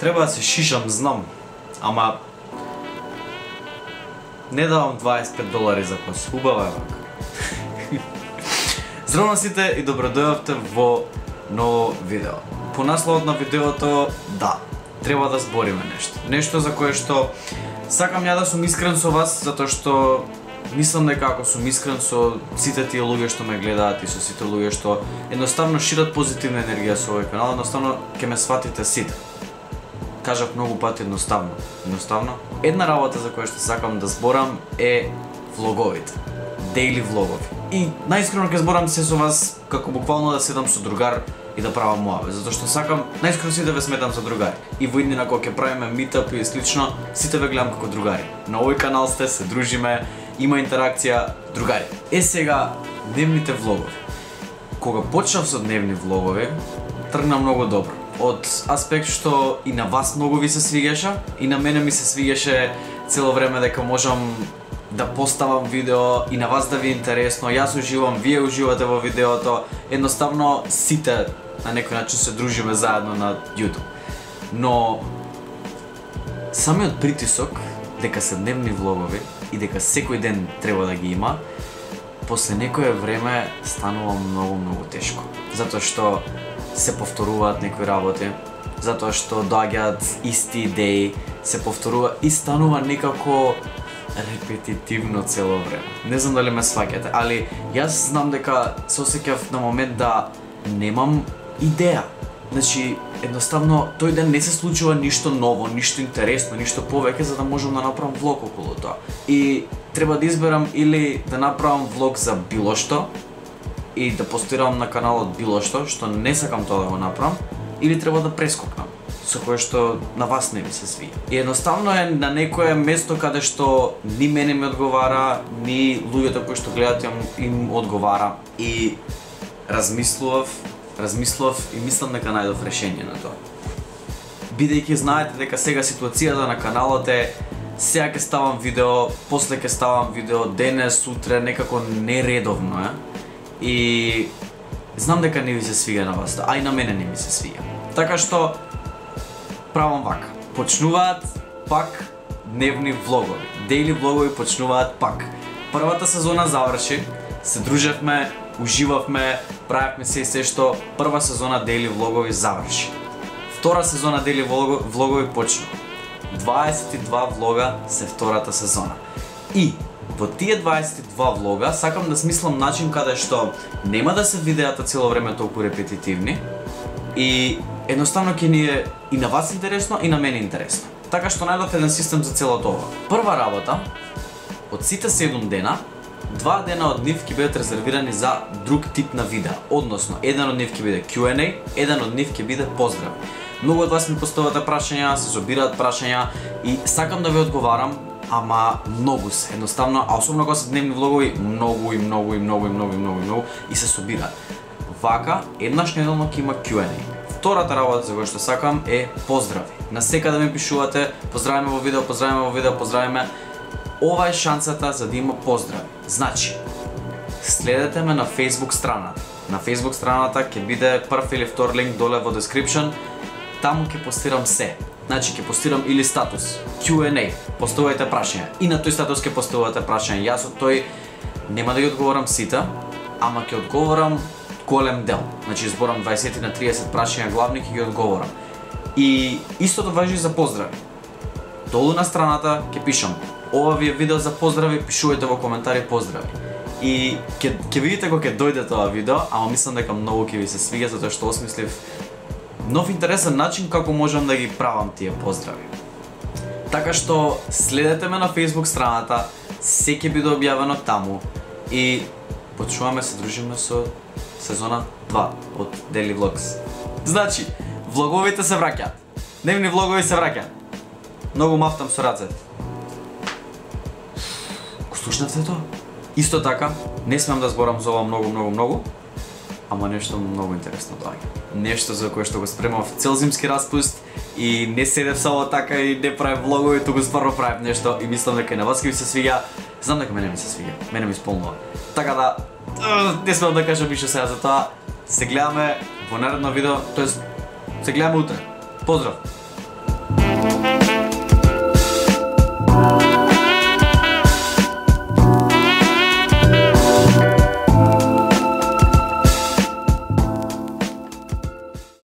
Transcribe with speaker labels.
Speaker 1: Треба да се шишам, знам. Ама не давам $25 за кос. Убава е вака. Здраво на сите и добро дојавте во ново видео. По насловот на видеото, да, треба да збориме нешто. Нешто за кое што сакам ја да сум искрен со вас, затоа што мислам дека ако сум искрен со сите тие луѓе што ме гледаат и со сите луѓе што едноставно шират позитивна енергија со овој канал, едноставно ќе ме сватите сите. Кажав многу пати едноставно. Една работа за која што сакам да зборам е влоговите. Daily влогови. И најискрено ќе зборам се со вас како буквално да седам со другар и да правам муабет, затоа што сакам најскоро сите ве сметам за другари. И во иднина кога ќе правиме митап и слично, сите ве гледам како другари. На овој канал сте, се дружиме, има интеракција, другари. Сега дневните влогови. Кога почнав со дневни влогови, тргна многу добро. Од аспект што и на вас многу ви се свигаше, и на мене ми се свигаше цело време дека можам да поставам видео и на вас да ви е интересно, јас уживам, вие уживате во видеото, едноставно сите на некој начин се дружиме заедно на YouTube. Но самиот притисок дека се дневни влогови и дека секој ден треба да ги има, после некое време станува многу тешко. Затоа што се повторуваат некои работи, затоа што доаѓаат исти идеи, се повторува и станува некако репетитивно цело време. Не знам дали ме сваќате, али јас знам дека се осеќав на момент да немам идеја. Значи, едноставно тој ден не се случува ништо ново, ништо интересно, ништо повеќе за да можам да направам влог околу тоа. И треба да изберам или да направам влог за било што и да постирам на каналот било што не сакам тоа да го направам, или треба да прескокнам, со кое што на вас не ви се свија. И едноставно е на некое место каде што ни мене ми одговара, ни луѓето кои што гледат им одговара. И размислував и мислам дека најдов решение на тоа. Бидејќи знаете дека сега ситуацијата на каналот е сега ќе ставам видео, после ќе ставам видео, денес, сутре, некако нередовно е. И знам дека не ви се свига на вас, а и на мене не ми се свига. Така што правам вака. Почнуваат пак дневни влогови. Daily влогови почнуваат пак. Првата сезона заврши, се дружевме, уживавме, правевме се што прва сезона Daily влогови заврши. Втора сезона Daily влогови почна. 22 влога се втората сезона. И во тие 22 влога сакам да смислам начин каде што нема да се видеата цело време толку репетитивни и едноставно ќе ни е и на вас интересно и на мене интересно. Така што најдов еден систем за целото ова. Прва работа, од сите 7 дена, 2 дена од нив ќе бидат резервирани за друг тип на видеа. Односно, еден од нив ќе биде Q&A, еден од нив ќе биде поздрав. Многу од вас ми поставате прашања, се собираат прашања и сакам да ви одговарам, ама многу се, едноставно, а особено кога се дневни влогови, многу и се собираат. Вака, еднаш неделно ќе има Q&A. Втората работа за која што сакам е поздрави. Насекаде ми пишувате, поздравиме во видео, поздравиме. Ова е шансата за да има поздрави. Значи, следете ме на Facebook страната. На Facebook страната ќе биде прв или втор линк доле во description. Таму ќе постирам се. Значи ќе постирам или статус Q&A, поставувајте прашања. И на тој статус ќе поставувате прашања. Јас од тој нема да ги одговорам сите, ама ќе одговорам голем дел. Значи изборам 20 на 30 прашања главни ќе ги одговорам. И истото важи за поздрави. Долу на страната ќе пишам: ова ви е видео за поздрави, пишувајте во коментари поздрави. И ќе видите кога ќе дојде тоа видео, ама мислам дека многу ќе ви се свига затоа што осмислив нов интересен начин како можам да ги правам тие поздрави. Така што следете ме на Facebook страната, се ќе биде објавено таму и почнуваме се дружиме со сезона 2 од Daily Vlogs. Значи, влоговите се враќаат. Дневни влогови се враќаат. Многу мафтам со рацете. Го слушнавте тоа? Исто така, не смеам да зборам за ова многу, ама нешто многу интересно доаѓа. Нешто за кое што го спремав цел зимски распуст и не седев само така и не правев влогови, туку стварно правев нешто и мислам дека и на вас ќе ви се свига. Знам дека мене ми се свига, мене ми исполнува. Така да, не смеам да кажам више сега за тоа. Се гледаме во наредно видео, тоест се гледаме утре. Поздрав! Чао!